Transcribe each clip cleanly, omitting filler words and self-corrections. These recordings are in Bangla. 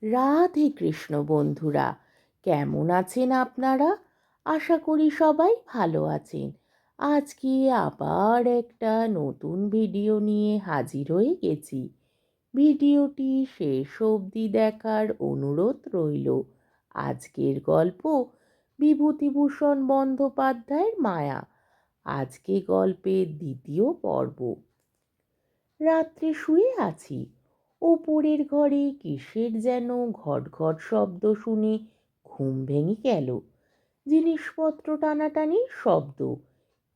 রাধে কৃষ্ণ বন্ধুরা, কেমন আছেন আপনারা? আশা করি সবাই ভালো আছেন। আজকে আবার একটা নতুন ভিডিও নিয়ে হাজির হয়ে গেছি। ভিডিওটি শেষ অবধি দেখার অনুরোধ রইল। আজকের গল্প বিভূতিভূষণ বন্দ্যোপাধ্যায়ের মায়া। আজকে গল্পের দ্বিতীয় পর্ব। রাত্রে শুয়ে আছি, ওপরের ঘরে কিসের যেন ঘট ঘট শব্দ শুনে ঘুম ভেঙে গেল। জিনিসপত্র টানাটানির শব্দ।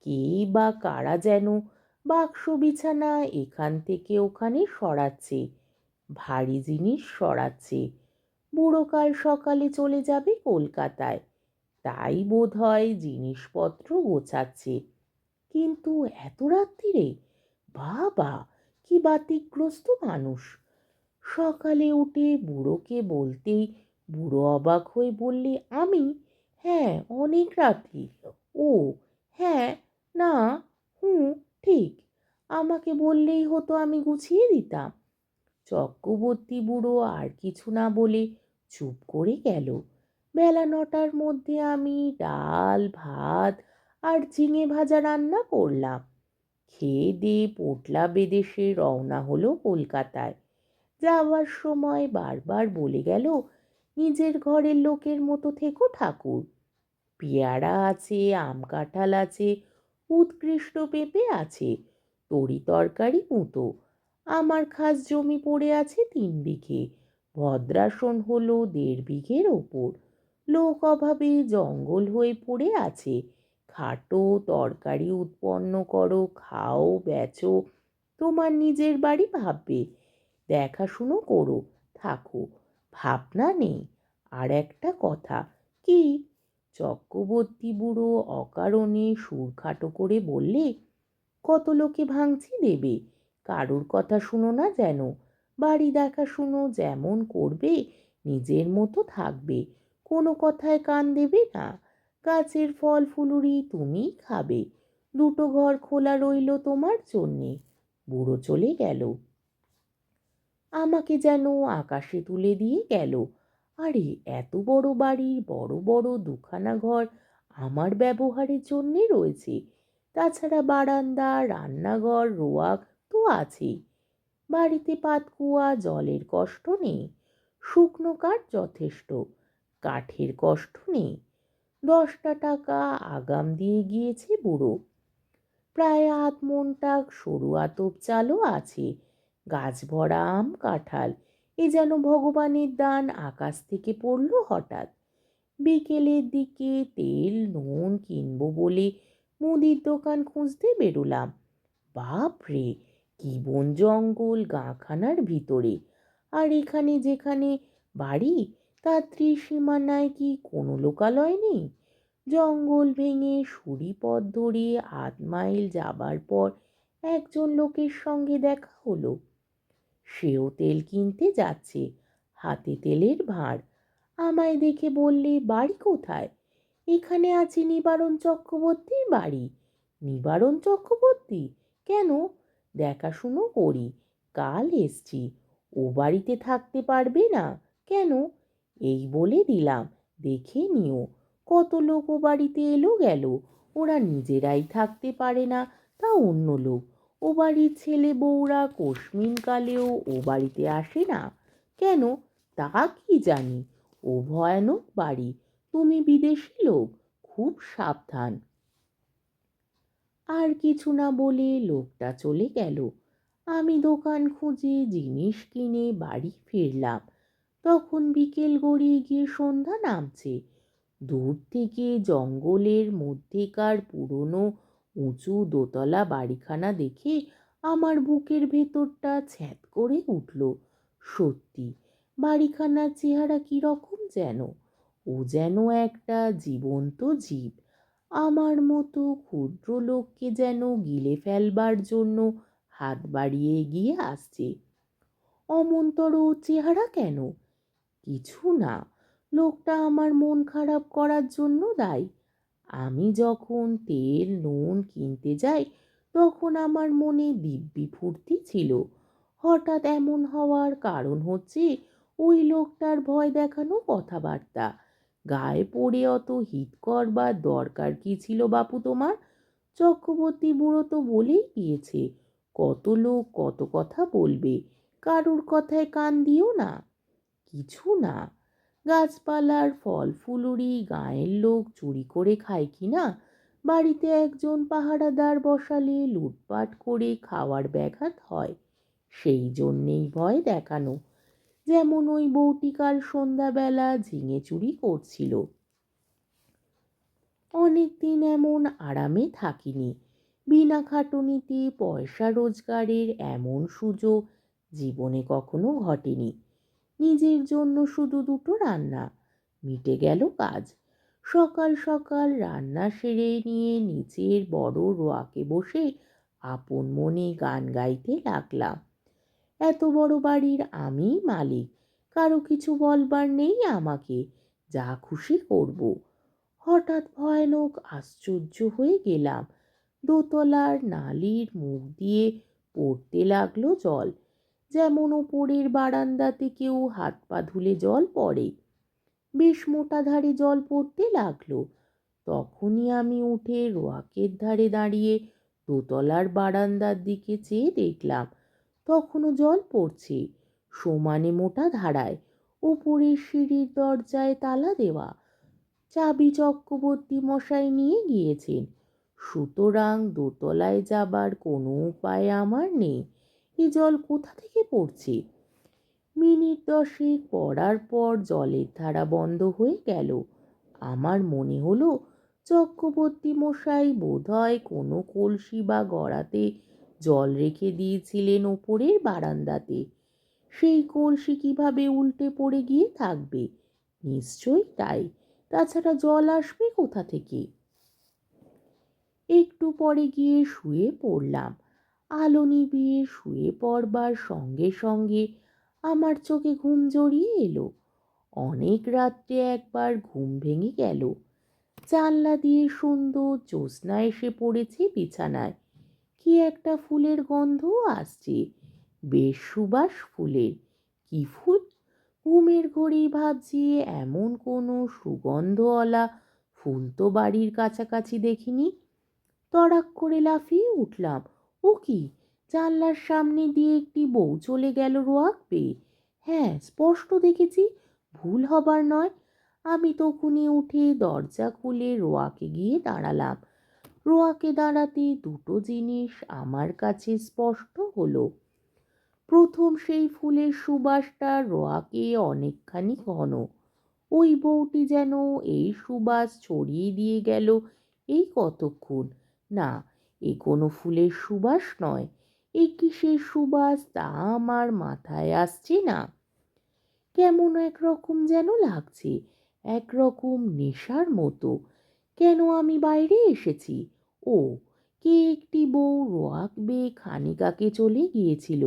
কে বা কারা যেন বাক্স বিছানা এখান থেকে ওখানে সরাচ্ছে, ভারী জিনিস সরাচ্ছে। বুড়ো কাল সকালে চলে যাবে কলকাতায়, তাই বোধ হয় জিনিসপত্র গোছাচ্ছে। কিন্তু এত রাত্তিরে, বাবা কি বাতিগ্রস্ত মানুষ! সকালে উঠে বুড়োকে বলতেই বুড়ো অবাক হয়ে বললে, আমি? হ্যাঁ, অনেক রাত্রি। ও হ্যাঁ, না, হুঁ, ঠিক। আমাকে বললেই হতো, আমি গুছিয়ে দিতাম। চক্রবর্তী বুড়ো আর কিছু না বলে চুপ করে গেল। বেলা 9টার মধ্যে আমি ডাল ভাত আর ঝিঙে ভাজা রান্না করলাম। খেয়ে দিয়ে পোটলা বেঁধে সে রওনা হলো কলকাতায়। যাওয়ার সময় বারবার বলে গেল, নিজের ঘরের লোকের মতো থেকো ঠাকুর। পেয়ারা আছে, আম কাঁঠাল আছে, উৎকৃষ্ট পেঁপে আছে, তরি তরকারি মুতো। আমার খাস জমি পড়ে আছে 3 বিঘে, ভদ্রাসন হলো 1.5 বিঘের ওপর। লোক অভাবে জঙ্গল হয়ে পড়ে আছে। খাটো, তরকারি উৎপন্ন করো, খাও, বেচো, তোমার নিজের বাড়ি ভাববে, দেখাশুনো করো, থাকো, ভাবনা নেই। আর একটা কথা। কি? চক্রবর্তী বুড়ো অকারণে সুর খাটো করে বললে, কত লোকে ভাঙচি দেবে, কারোর কথা শুনো না যেন। বাড়ি দেখাশুনো যেমন করবে, নিজের মতো থাকবে, কোনো কথায় কান দেবে না। গাছের ফল ফুলুরি তুমিই খাবে, 2 ঘর খোলা রইল তোমার জন্যে। বুড়ো চলে গেল। আমাকে যেন আকাশে তুলে দিয়ে গেল। আরে, এত বড় বাড়ির বড় বড় 2খানা ঘর আমার ব্যবহারের জন্যে রয়েছে। তাছাড়া বারান্দা, রান্নাঘর, রোয়াক তো আছেই। বাড়িতে পাতকুয়া, জলের কষ্ট নেই। শুকনো কাঠ যথেষ্ট, কাঠের কষ্ট নেই। 10টা টাকা আগাম দিয়ে গিয়েছে বুড়ো। প্রায় 8 মণ সরু আতপ চালও আছে। গাছ ভরা আম কাঁঠাল, এ যেন ভগবানের দান আকাশ থেকে পড়ল হঠাৎ। বিকেলের দিকে তেল নুন কিনবো বলে মুদির দোকান খুঁজতে বেরোলাম। বাপ রে, কি বন জঙ্গল গাঁখানার ভিতরে! আর এখানে যেখানে বাড়ি, তার ত্রিসীমানায় কি কোনো লোকালয় নেই? জঙ্গল ভেঙে সুড়ি পথ ধরে 8 মাইল যাবার পর একজন লোকের সঙ্গে দেখা হলো। সেও তেল কিনতে যাচ্ছে, হাতে তেলের ভাঁড়। আমায় দেখে বললে, বাড়ি কোথায়? এখানে আছি নিবারণ চক্রবর্তীর বাড়ি। নিবারণ চক্রবর্তী? কেন? দেখাশুনো করি, কাল এসছি। ও বাড়িতে থাকতে পারবে না? কেন? এই বলে দিলাম, দেখে নিও। কত লোক ও বাড়িতে এলো গেল, ওরা নিজেরাই থাকতে পারে না, তা অন্য লোক। ও বাড়ির ছেলে বউরা কোশমিন কালেও ও বাড়িতে আসে না। কেন? তা কি জানি। ও ভয়ানক বাড়ি, তুমি বিদেশি লোক, খুব সাবধান। আর কিছু না বলে লোকটা চলে গেল। আমি দোকান খুঁজে জিনিস কিনে বাড়ি ফিরলাম। তখন বিকেল গড়িয়ে গিয়ে সন্ধ্যা নামছে। দূর থেকে জঙ্গলের মধ্যেকার পুরনো উঁচু দোতলা বাড়িখানা দেখে আমার বুকের ভেতরটা ছ্যাঁত করে উঠল। সত্যি, বাড়িখানার চেহারা কিরকম যেন! ও যেন একটা জীবন্ত জীব, আমার মতো ক্ষুদ্র লোককে যেন গিলে ফেলবার জন্য হাত বাড়িয়ে এগিয়ে আসছে। অমন্তর চেহারা কেন? কিছু না, লোকটা আমার মন খারাপ করার জন্য দায়ী। আমি যখন তেল নুন কিনতে যাই, তখন আমার মনে দিব্যি ফুর্তি ছিল। হঠাৎ এমন হওয়ার কারণ হচ্ছে, ওই লোকটার ভয় দেখানো কথাবার্তা গায়ে পড়ে অত হিত করবার দরকার কি ছিল বাপু তোমার? চক্রবর্তী বুড়ো তো বলেই দিয়েছে, কত লোক কত কথা বলবে, কারুর কথায় কান দিও না। কিছু না, গাছপালার ফল ফুলুরি গাঁয়ের লোক চুরি করে খায় কি না? বাড়িতে একজন পাহারাদার বসালে লুটপাট করে খাওয়ার ব্যাঘাত হয়, সেই জন্যেই ভয় দেখানো। যেমন ওই বউটি কাল সন্ধ্যাবেলা ঝিঙে চুরি করছিল। অনেকদিন এমন আরামে থাকিনি। বিনা খাটুনিতে পয়সা রোজগারের এমন সুযোগ জীবনে কখনো ঘটেনি। নিজের জন্য শুধু দুটো রান্না, মিটে গেল কাজ। সকাল সকাল রান্না সেরে নিয়ে নিচের বড় রোয়াকে বসে আপন মনে গান গাইতে লাগলাম। এত বড় বাড়ির আমি মালিক, কারো কিছু বলবার নেই আমাকে, যা খুশি করব। হঠাৎ ভয়ানক আশ্চর্য হয়ে গেলাম। দোতলার নালির মুখ দিয়ে পড়তে লাগলো জল, যেমন ওপরের বারান্দাতে কেউ হাত পা ধুলে জল পড়ে। বেশ মোটা ধারে জল পড়তে লাগলো। তখনই আমি উঠে রোয়াকের ধারে দাঁড়িয়ে দোতলার বারান্দার দিকে চেয়ে দেখলাম, তখনও জল পড়ছে, সমানে মোটা ধারায়। ওপরের সিঁড়ির দরজায় তালা দেওয়া, চাবি চক্রবর্তী মশাই নিয়ে গিয়েছেন, সুতরাং দোতলায় যাবার কোনো উপায় আমার নেই। এ জল কোথা থেকে পড়ছে? মিনিট 10 পড়ার পর জলের ধারা বন্ধ হয়ে গেল। আমার মনে হলো চক্রবর্তী মশাই বোধহয় কোনো কলসি বা গড়াতে জল রেখে দিয়েছিলেন ওপরের বারান্দাতে। সেই কলসি কিভাবে উল্টে পড়ে গিয়ে থাকবে? নিশ্চয়ই তাই, তাছাড়া জল আসবে কোথা থেকে? একটু পরে গিয়ে শুয়ে পড়লাম। আলো নিভিয়ে শুয়ে পড়বার সঙ্গে সঙ্গে আমার চোখে ঘুম জড়িয়ে এলো। অনেক রাত্রে একবার ঘুম ভেঙে গেল। জানলা দিয়ে সুন্দর জ্যোৎস্না এসে পড়েছে বিছানায়। কি একটা ফুলের গন্ধ আসছে, বেশ সুবাস ফুলের। কি ফুল? ঘুমের ঘড়ি ভাবছি এমন কোনো সুগন্ধওয়ালা ফুল তো বাড়ির কাছাকাছি দেখিনি। তড়াক করে লাফিয়ে উঠলাম। ও কি, জানলার সামনে দিয়ে একটি বউ চলে গেল রোয়াক পেয়ে। হ্যাঁ, স্পষ্ট দেখেছি, ভুল হবার নয়। আমি তখনই উঠে দরজা খুলে রোয়াকে গিয়ে দাঁড়ালাম। রোয়াকে দাঁড়াতে দুটো জিনিস আমার কাছে স্পষ্ট হলো। প্রথম, সেই ফুলের সুবাসটা রোয়াকে অনেকখানি ঘন। ওই বউটি যেন এই সুবাস ছড়িয়ে দিয়ে গেল এই কতক্ষণ। না, এ কোনো ফুলের সুবাস নয়। এ কিসের সুবাস তা আমার মাথায় আসছে না। কেমন একরকম যেন লাগছে, একরকম নেশার মতো। কেন আমি বাইরে এসেছি? ও, কে একটি বউ রোয়াক বেয়ে খানিক আগে চলে গিয়েছিল,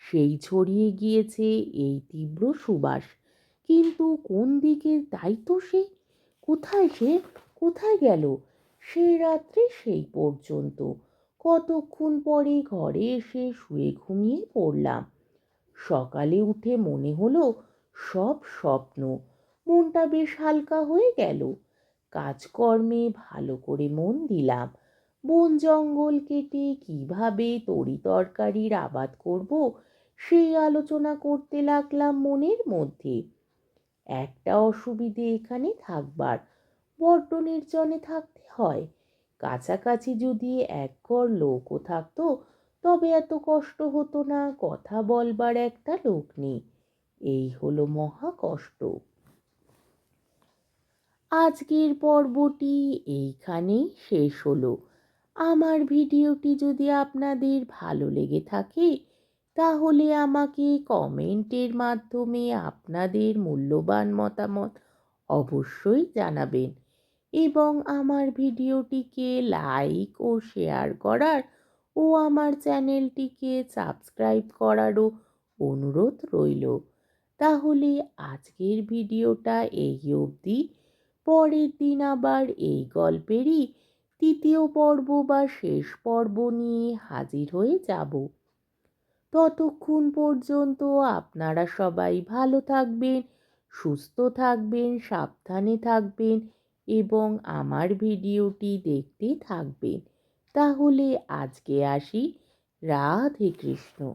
সেই ছড়িয়ে গিয়েছে এই তীব্র সুবাস। কিন্তু কোন দিকে তাই তো সে? কোথায় সে? কোথায় গেল? সেই রাত্রে সেই পর্যন্ত। কতক্ষণ পরে ঘরে এসে শুয়ে ঘুমিয়ে পড়লাম। সকালে উঠে মনে হলো সব স্বপ্ন। মনটা বেশ হালকা হয়ে গেল। কাজকর্মে ভালো করে মন দিলাম। বন জঙ্গল কেটে কিভাবে তরি তরকারির আবাদ করব সেই আলোচনা করতে লাগলাম মনের মধ্যে। একটা অসুবিধে এখানে থাকবার, বড্ড নির্জনে থাকতে হয়। কাছাকাছি যদি একঘর লোকও থাকতো তবে এত কষ্ট হতো না, কথা বলবার একটা লোক নেই, এই হলো মহা কষ্ট। আজকের পর্বটি এইখানেই শেষ হলো। আমার ভিডিওটি যদি আপনাদের ভালো লেগে থাকে তাহলে আমাকে কমেন্টের মাধ্যমে আপনাদের মূল্যবান মতামত অবশ্যই জানাবেন এবং আমার ভিডিওটিকে লাইক ও শেয়ার করার ও আমার চ্যানেলটিকে সাবস্ক্রাইব করারও অনুরোধ রইল। তাহলে আজকের ভিডিওটা এই অবধি। পরের দিন আবার এই গল্পেরই তৃতীয় পর্ব বা শেষ পর্ব নিয়ে হাজির হয়ে যাব। ততক্ষণ পর্যন্ত আপনারা সবাই ভালো থাকবেন, সুস্থ থাকবেন, সাবধানে থাকবেন এবং আমার ভিডিওটি দেখতে থাকবেন। তাহলে আজকে আসি। রাধে কৃষ্ণ।